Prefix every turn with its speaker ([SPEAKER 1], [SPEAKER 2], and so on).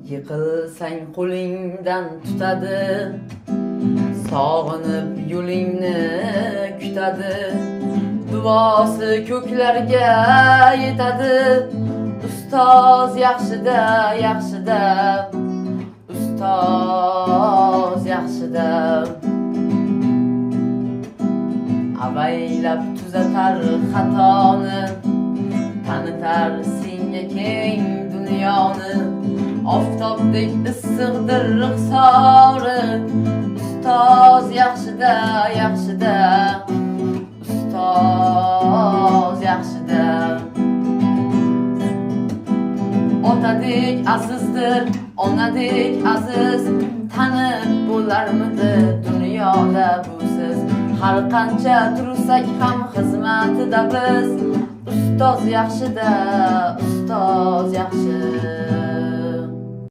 [SPEAKER 1] Yiqilsang qo'lingdan tutadi, sog'inib yo'lingni kutadi. Duosi ko'klarga yetadi. Ustoz yaxshida, yaxshida, ustoz yaxshida. Avaylab tuzatar xatoni, tanitar senga keng dunyoni. Oftobdek issiqdir ruxsori, ustoz yaxshida, yaxshida, ustoz yaxshida. Otadek azizdir, onadek aziz, tanib bo'larmidi dunyoda busiz. Har qancha tursak ham xizmatida biz, ustoz yaxshida, ustoz yaxshi.